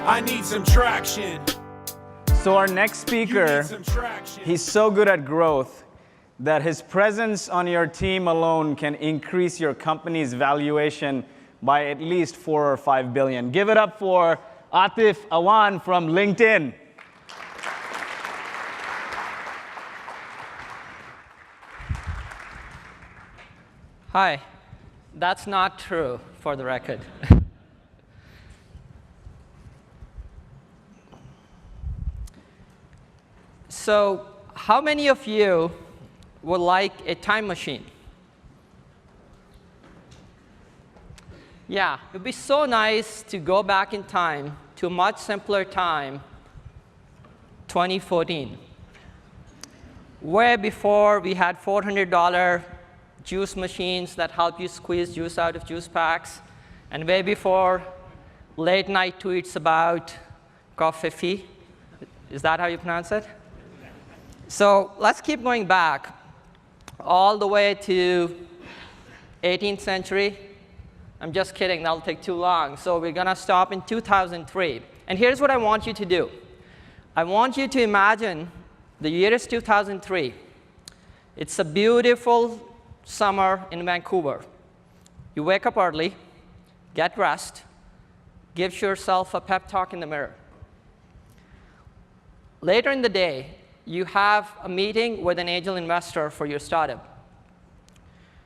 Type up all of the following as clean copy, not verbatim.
I need some traction. So our next speaker, he's so good at growth that his presence on your team alone can increase your company's valuation by at least 4 or 5 billion. Give it up for Aatif Awan from LinkedIn. Hi, that's not true, for the record. So, how many of you would like a time machine? Yeah, it would be so nice to go back in time to a much simpler time, 2014. Way before we had $400 juice machines that help you squeeze juice out of juice packs, and way before late night tweets about coffee. Is that how you pronounce it? So let's keep going back all the way to 18th century. I'm just kidding, that'll take too long. So we're going to stop in 2003. And here's what I want you to do. I want you to imagine the year is 2003. It's a beautiful summer in Vancouver. You wake up early, get dressed, give yourself a pep talk in the mirror. Later in the day, you have a meeting with an angel investor for your startup.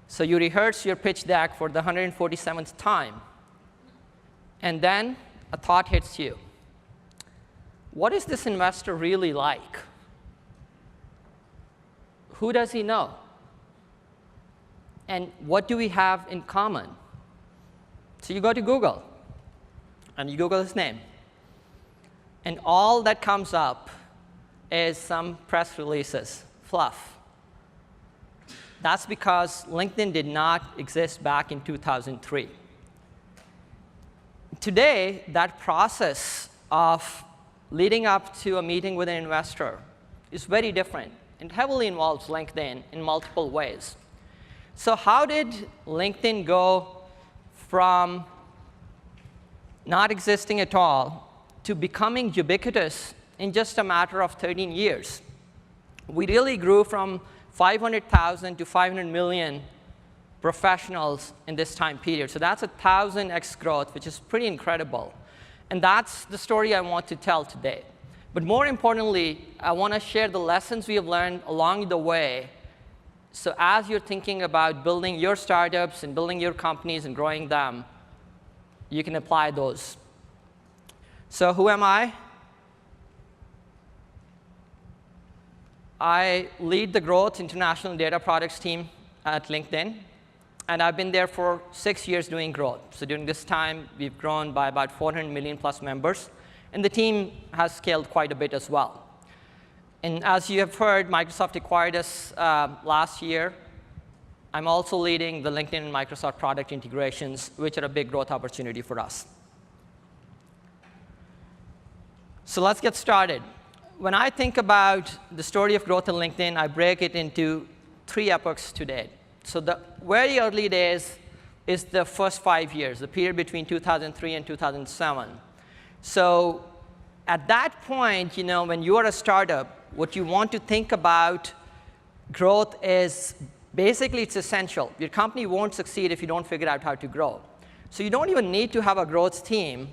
So you rehearse your pitch deck for the 147th time. And then a thought hits you. What is this investor really like? Who does he know? And what do we have in common? So you go to Google, and you Google his name. And all that comes up is some press releases, fluff. That's because LinkedIn did not exist back in 2003. Today, that process of leading up to a meeting with an investor is very different. It heavily involves LinkedIn in multiple ways. So how did LinkedIn go from not existing at all to becoming ubiquitous in just a matter of 13 years? We really grew from 500,000 to 500 million professionals in this time period. So that's 1,000x growth, which is pretty incredible. And that's the story I want to tell today. But more importantly, I want to share the lessons we have learned along the way. So as you're thinking about building your startups and building your companies and growing them, you can apply those. So who am I? I lead the growth international data products team at LinkedIn. And I've been there for 6 years doing growth. So during this time, we've grown by about 400 million plus members. And the team has scaled quite a bit as well. And as you have heard, Microsoft acquired us last year. I'm also leading the LinkedIn and Microsoft product integrations, which are a big growth opportunity for us. So let's get started. When I think about the story of growth in LinkedIn, I break it into 3 epochs to date. So the very early days is the first 5 years, the period between 2003 and 2007. So at that point, when you are a startup, what you want to think about growth is basically it's essential. Your company won't succeed if you don't figure out how to grow. So you don't even need to have a growth team.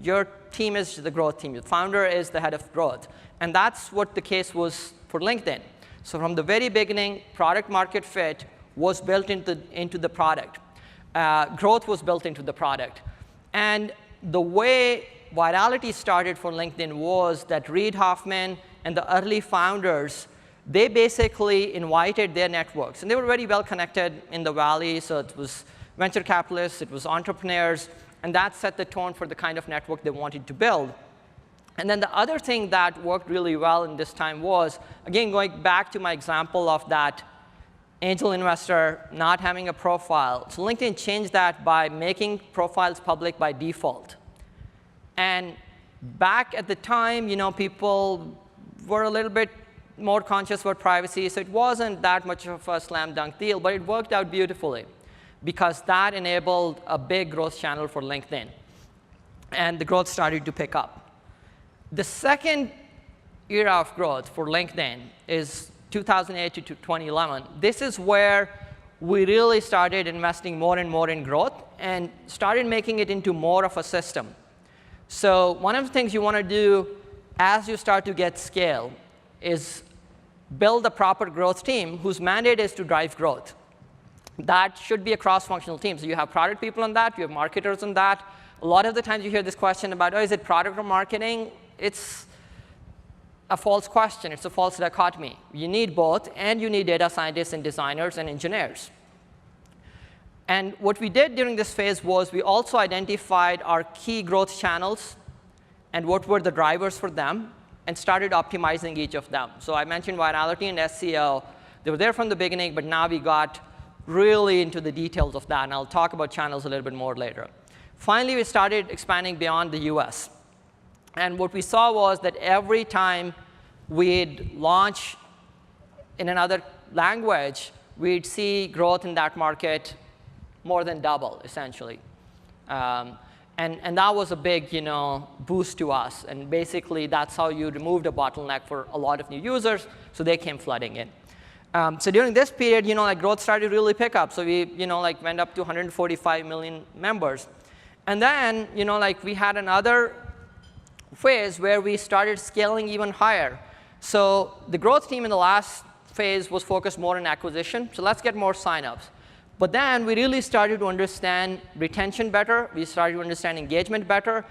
Your team is the growth team. The founder is the head of growth. And that's what the case was for LinkedIn. So from the very beginning, product market fit was built into the product. Growth was built into the product. And the way virality started for LinkedIn was that Reid Hoffman and the early founders, they basically invited their networks. And they were very well connected in the Valley. So it was venture capitalists, it was entrepreneurs. And that set the tone for the kind of network they wanted to build. And then the other thing that worked really well in this time was, again, going back to my example of that angel investor not having a profile. So LinkedIn changed that by making profiles public by default. And back at the time, people were a little bit more conscious about privacy. So it wasn't that much of a slam dunk deal. But it worked out beautifully, because that enabled a big growth channel for LinkedIn. and the growth started to pick up. The second era of growth for LinkedIn is 2008 to 2011. This is where we really started investing more and more in growth and started making it into more of a system. So one of the things you want to do as you start to get scale is build a proper growth team whose mandate is to drive growth. That should be a cross-functional team. So you have product people on that. You have marketers on that. A lot of the times you hear this question about, oh, is it product or marketing? It's a false question. It's a false dichotomy. You need both, and you need data scientists and designers and engineers. And what we did during this phase was we also identified our key growth channels and what were the drivers for them, and started optimizing each of them. So I mentioned virality and SEO. They were there from the beginning, but now we got really into the details of that. And I'll talk about channels a little bit more later. Finally, we started expanding beyond the US. And what we saw was that every time we'd launch in another language, we'd see growth in that market more than double, essentially. And that was a big boost to us. And basically, that's how you removed a bottleneck for a lot of new users, so they came flooding in. So during this period, growth started to really pick up. So we went up to 145 million members. And then we had another phase where we started scaling even higher. So the growth team in the last phase was focused more on acquisition. So let's get more signups. But then we really started to understand retention better. We started to understand engagement better.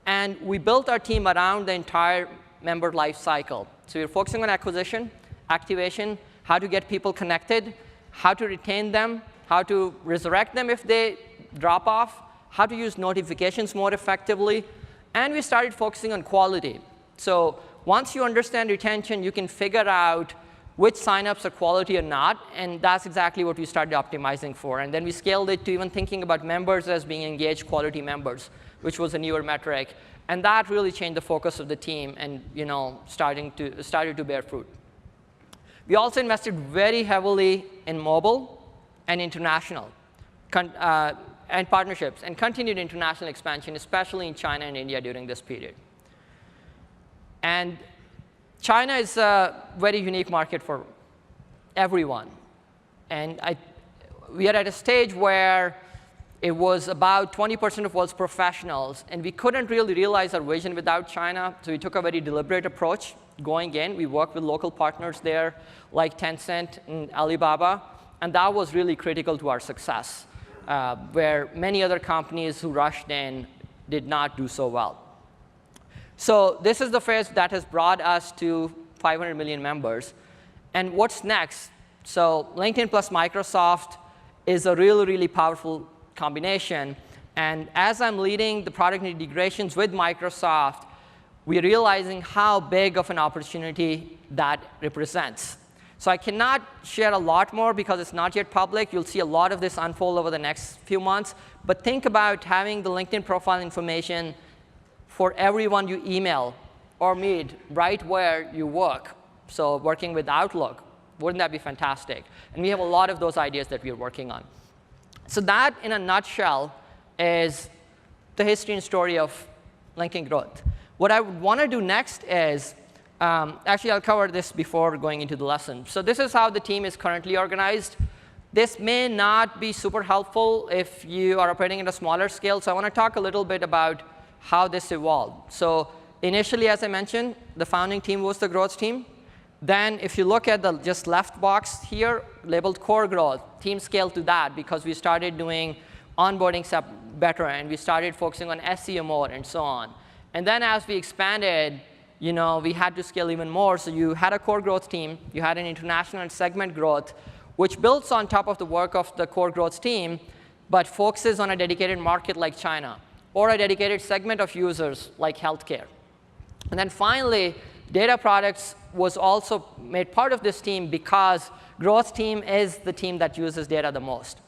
And we built our team around the entire member life cycle. So we were focusing on acquisition, activation, how to get people connected, how to retain them, how to resurrect them if they drop off, how to use notifications more effectively. And we started focusing on quality. So once you understand retention, you can figure out which signups are quality or not. And that's exactly what we started optimizing for. And then we scaled it to even thinking about members as being engaged quality members, which was a newer metric. And that really changed the focus of the team and started to bear fruit. We also invested very heavily in mobile and international and partnerships, and continued international expansion, especially in China and India during this period. And China is a very unique market for everyone. And we are at a stage where it was about 20% of world's professionals, and we couldn't really realize our vision without China, so we took a very deliberate approach going in. We worked with local partners there, like Tencent and Alibaba, and that was really critical to our success, where many other companies who rushed in did not do so well. So this is the phase that has brought us to 500 million members. And what's next? So LinkedIn plus Microsoft is a really, really powerful combination. And as I'm leading the product integrations with Microsoft, we're realizing how big of an opportunity that represents. So I cannot share a lot more because it's not yet public. You'll see a lot of this unfold over the next few months. But think about having the LinkedIn profile information for everyone you email or meet right where you work. So working with Outlook, wouldn't that be fantastic? And we have a lot of those ideas that we are working on. So that, in a nutshell, is the history and story of LinkedIn growth. What I would want to do next is, actually, I'll cover this before going into the lesson. So this is how the team is currently organized. This may not be super helpful if you are operating at a smaller scale. So I want to talk a little bit about how this evolved. So initially, as I mentioned, the founding team was the growth team. Then if you look at the just left box here, labeled core growth, team scaled to that because we started doing onboarding better, and we started focusing on SEO more, and so on. And then as we expanded, we had to scale even more. So you had a core growth team. You had an international and segment growth, which builds on top of the work of the core growth team, but focuses on a dedicated market like China, or a dedicated segment of users like healthcare. And then finally, data products was also made part of this team because growth team is the team that uses data the most.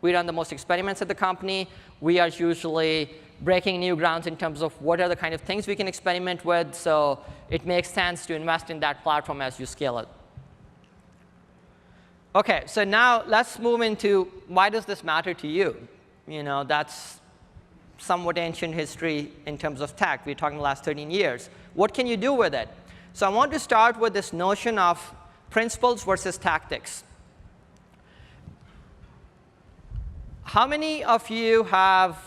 We run the most experiments at the company. We are usually breaking new grounds in terms of what are the kind of things we can experiment with. So it makes sense to invest in that platform as you scale it. OK, so now let's move into why does this matter to you? That's somewhat ancient history in terms of tech. We're talking the last 13 years. What can you do with it? So I want to start with this notion of principles versus tactics. How many of you have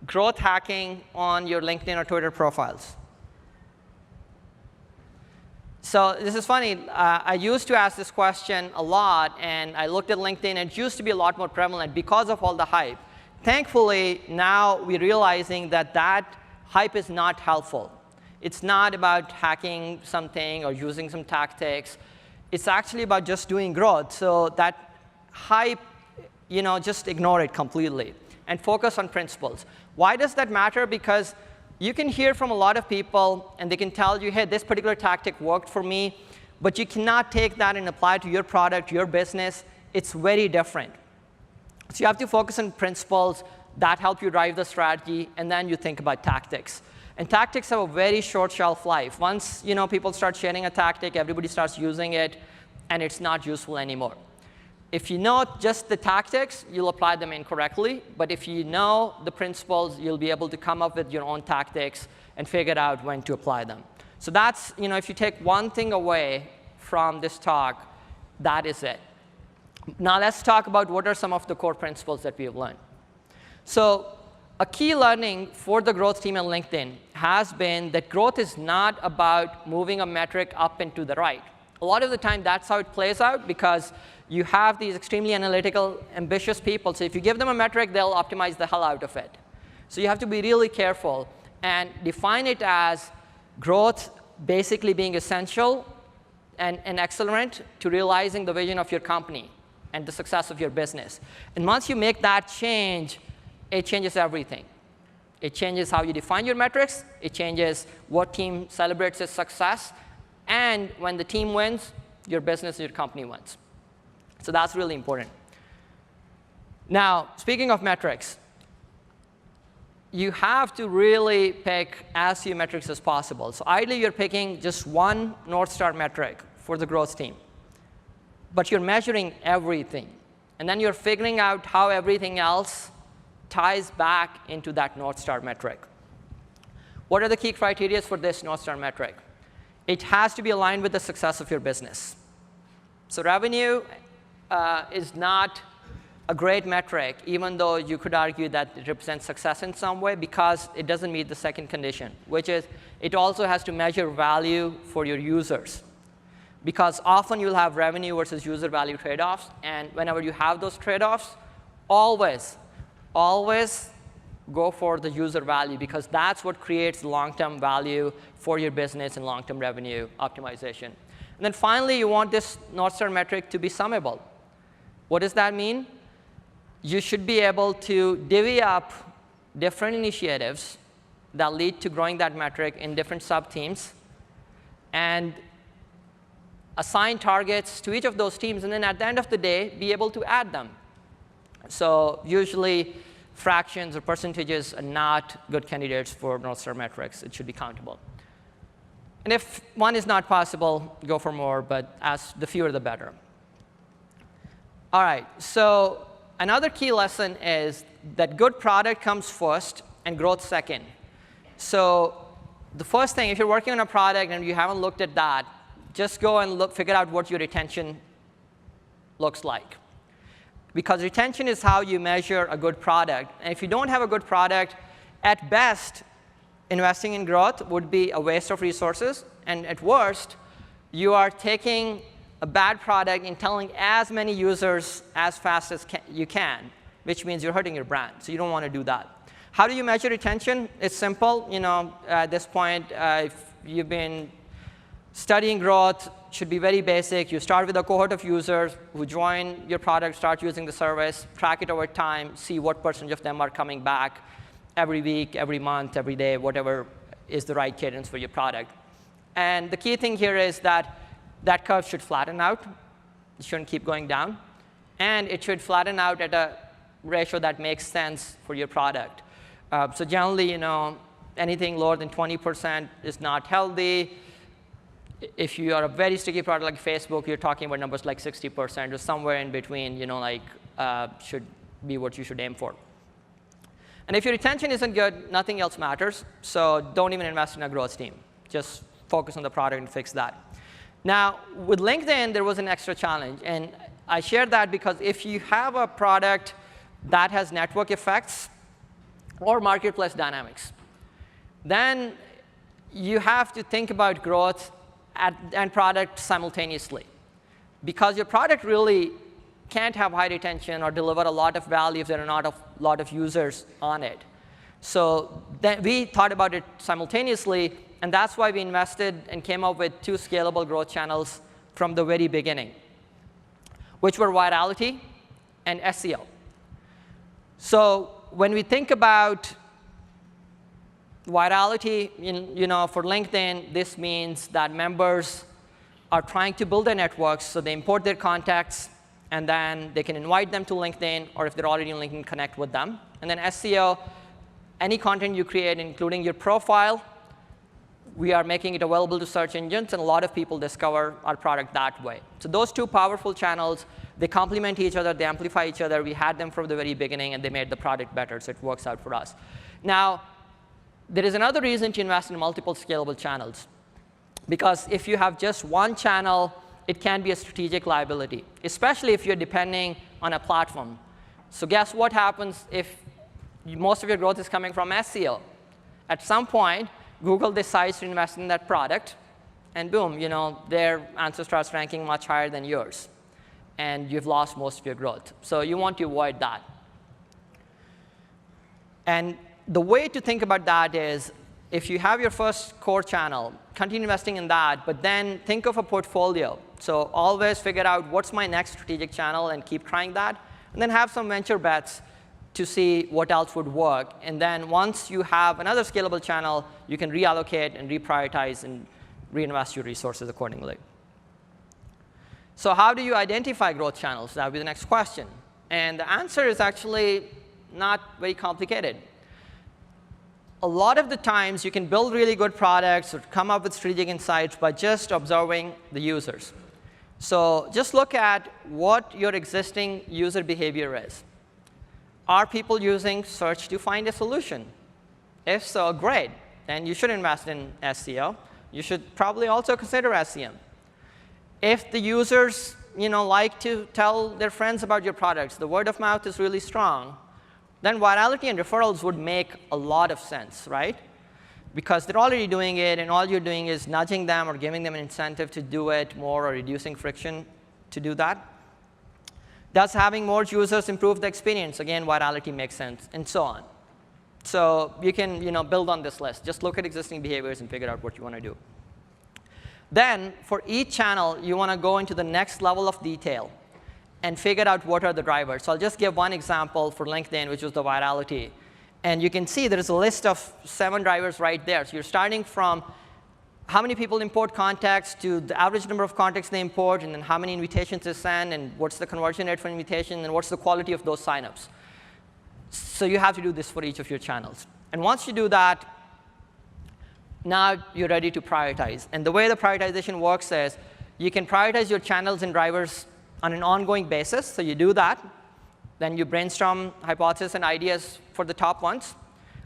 growth hacking on your LinkedIn or Twitter profiles? So this is funny. I used to ask this question a lot, and I looked at LinkedIn, and it used to be a lot more prevalent because of all the hype. Thankfully, now we're realizing that that hype is not helpful. It's not about hacking something or using some tactics. It's actually about just doing growth. So that hype, just ignore it completely and focus on principles. Why does that matter? Because you can hear from a lot of people, and they can tell you, hey, this particular tactic worked for me, but you cannot take that and apply it to your product, your business. It's very different. So you have to focus on principles that help you drive the strategy, and then you think about tactics. And tactics have a very short shelf life. Once people start sharing a tactic, everybody starts using it, and it's not useful anymore. If you know just the tactics, you'll apply them incorrectly. But if you know the principles, you'll be able to come up with your own tactics and figure out when to apply them. So that's, if you take one thing away from this talk, that is it. Now let's talk about what are some of the core principles that we have learned. So a key learning for the growth team at LinkedIn has been that growth is not about moving a metric up and to the right. A lot of the time, that's how it plays out, because you have these extremely analytical, ambitious people. So if you give them a metric, they'll optimize the hell out of it. So you have to be really careful and define it as growth basically being essential and accelerant to realizing the vision of your company and the success of your business. And once you make that change, it changes everything. It changes how you define your metrics. It changes what team celebrates its success. And when the team wins, your business, your company wins. So that's really important. Now, speaking of metrics, you have to really pick as few metrics as possible. So ideally, you're picking just one North Star metric for the growth team. But you're measuring everything. And then you're figuring out how everything else ties back into that North Star metric. What are the key criteria for this North Star metric? It has to be aligned with the success of your business. So revenue is not a great metric, even though you could argue that it represents success in some way, because it doesn't meet the second condition, which is it also has to measure value for your users. Because often you'll have revenue versus user value trade-offs, and whenever you have those trade-offs, always go for the user value, because that's what creates long-term value for your business and long-term revenue optimization. And then finally, you want this North Star metric to be summable. What does that mean? You should be able to divvy up different initiatives that lead to growing that metric in different sub-teams and assign targets to each of those teams, and then at the end of the day, be able to add them. So usually, fractions or percentages are not good candidates for North Star metrics. It should be countable. And if one is not possible, go for more, but as the fewer, the better. All right, so another key lesson is that good product comes first and growth second. So the first thing, if you're working on a product and you haven't looked at that, just go and figure out what your retention looks like. Because retention is how you measure a good product. And if you don't have a good product, at best, investing in growth would be a waste of resources. And at worst, you are taking a bad product and telling as many users as fast as you can, which means you're hurting your brand. So you don't want to do that. How do you measure retention? It's simple. At this point, if you've been studying growth, should be very basic. You start with a cohort of users who join your product, start using the service, track it over time, see what percentage of them are coming back every week, every month, every day, whatever is the right cadence for your product. And the key thing here is that that curve should flatten out. It shouldn't keep going down. And it should flatten out at a ratio that makes sense for your product. So generally, anything lower than 20% is not healthy. If you are a very sticky product like Facebook, you're talking about numbers like 60% or somewhere in between, should be what you should aim for. And if your retention isn't good, nothing else matters. So don't even invest in a growth team. Just focus on the product and fix that. Now, with LinkedIn, there was an extra challenge. And I shared that because if you have a product that has network effects or marketplace dynamics, then you have to think about growth and product simultaneously. Because your product really can't have high retention or deliver a lot of value if there are not a lot of users on it. So then we thought about it simultaneously, and that's why we invested and came up with 2 scalable growth channels from the very beginning, which were virality and SEO. So when we think about virality, for LinkedIn, this means that members are trying to build their networks, so they import their contacts, and then they can invite them to LinkedIn, or if they're already on LinkedIn, connect with them. And then SEO, any content you create, including your profile, we are making it available to search engines, and a lot of people discover our product that way. So those 2 powerful channels, they complement each other, they amplify each other. We had them from the very beginning, and they made the product better, so it works out for us. Now, there is another reason to invest in multiple scalable channels. Because if you have just one channel, it can be a strategic liability, especially if you're depending on a platform. So guess what happens if most of your growth is coming from SEO? At some point, Google decides to invest in that product, and boom, their answer starts ranking much higher than yours. And you've lost most of your growth. So you want to avoid that. And the way to think about that is, if you have your first core channel, continue investing in that, but then think of a portfolio. So always figure out what's my next strategic channel and keep trying that. And then have some venture bets to see what else would work. And then once you have another scalable channel, you can reallocate and reprioritize and reinvest your resources accordingly. So how do you identify growth channels? That would be the next question. And the answer is actually not very complicated. A lot of the times, you can build really good products or come up with strategic insights by just observing the users. So just look at what your existing user behavior is. Are people using search to find a solution? If so, great. Then you should invest in SEO. You should probably also consider SEM. If the users like to tell their friends about your products, the word of mouth is really strong, then virality and referrals would make a lot of sense, right? Because they're already doing it, and all you're doing is nudging them or giving them an incentive to do it more or reducing friction to do that. Does having more users improve the experience? Again, virality makes sense, and so on. So you can build on this list. Just look at existing behaviors and figure out what you want to do. Then, for each channel, you want to go into the next level of detail and figure out what are the drivers. So I'll just give one example for LinkedIn, which was the virality. And you can see there is a list of 7 drivers right there. So you're starting from how many people import contacts to the average number of contacts they import, and then how many invitations they send, and what's the conversion rate for invitation, and what's the quality of those signups. So you have to do this for each of your channels. And once you do that, now you're ready to prioritize. And the way the prioritization works is you can prioritize your channels and drivers on an ongoing basis. So you do that. Then you brainstorm hypotheses and ideas for the top ones,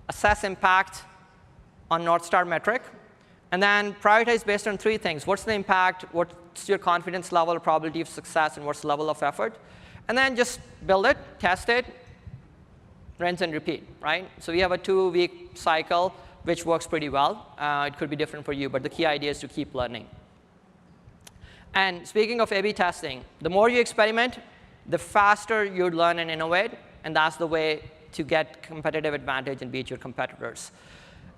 assess impact on North Star metric, and then prioritize based on 3 things. What's the impact? What's your confidence level or probability of success? And what's the level of effort? And then just build it, test it, rinse and repeat, right? So we have a 2-week cycle, which works pretty well. It could be different for you, but the key idea is to keep learning. And speaking of A/B testing, the more you experiment, the faster you learn and innovate, and that's the way to get competitive advantage and beat your competitors.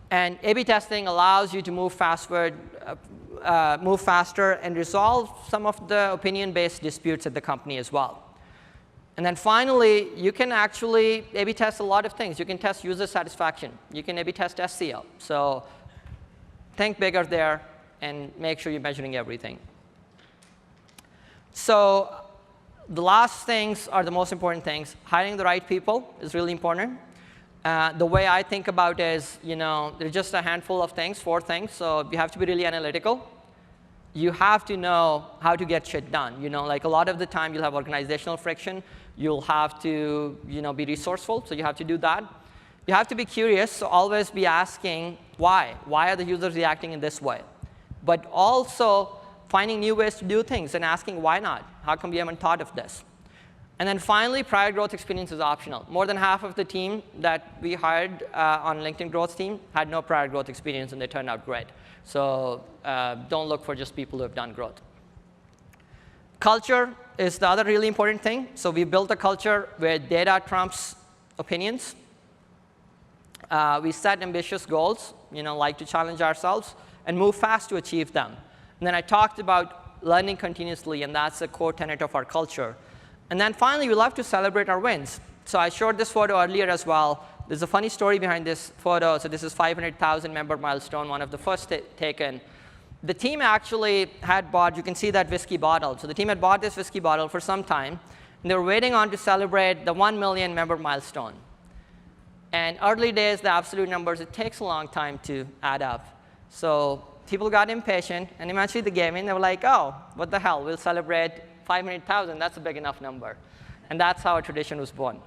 And A/B testing allows you to move faster and resolve some of the opinion-based disputes at the company as well. And then finally, you can actually A/B test a lot of things. You can test user satisfaction. You can A/B test SEO. So think bigger there and make sure you're measuring everything. So the last things are the most important things. Hiring the right people is really important. The way I think about it is, there's just a handful of things, 4 things. So you have to be really analytical. You have to know how to get shit done. Like a lot of the time, you'll have organizational friction. You'll have to be resourceful, so you have to do that. You have to be curious, so always be asking why. Why are the users reacting in this way? But also finding new ways to do things and asking why not? How come we haven't thought of this? And then finally, prior growth experience is optional. More than half of the team that we hired on LinkedIn growth team had no prior growth experience, and they turned out great. So don't look for just people who have done growth. Culture is the other really important thing. So we built a culture where data trumps opinions. We set ambitious goals, like to challenge ourselves, and move fast to achieve them. And then I talked about learning continuously, and that's a core tenet of our culture. And then finally, we love to celebrate our wins. So I showed this photo earlier as well. There's a funny story behind this photo. So this is 500,000 member milestone, one of the first taken. The team actually had bought, you can see that whiskey bottle. So the team had bought this whiskey bottle for some time, and they were waiting on to celebrate the 1 million member milestone. And early days, the absolute numbers, it takes a long time to add up. So people got impatient, and eventually they gave in. They were like, oh, what the hell? We'll celebrate 500,000. That's a big enough number. And that's how a tradition was born.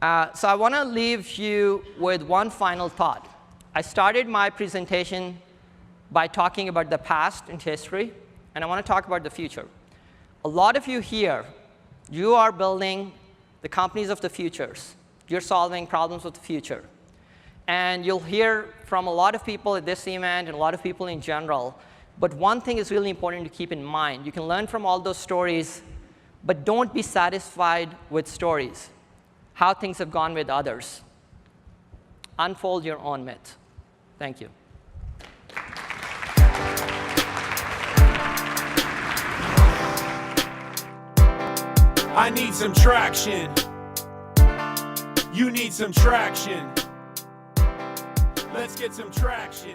So I want to leave you with one final thought. I started my presentation by talking about the past and history, and I want to talk about the future. A lot of you here, you are building the companies of the futures. You're solving problems of the future. And you'll hear from a lot of people at this event and a lot of people in general. But one thing is really important to keep in mind. You can learn from all those stories, but don't be satisfied with stories, how things have gone with others. Unfold your own myth. Thank you. I need some traction. You need some traction. Let's get some traction.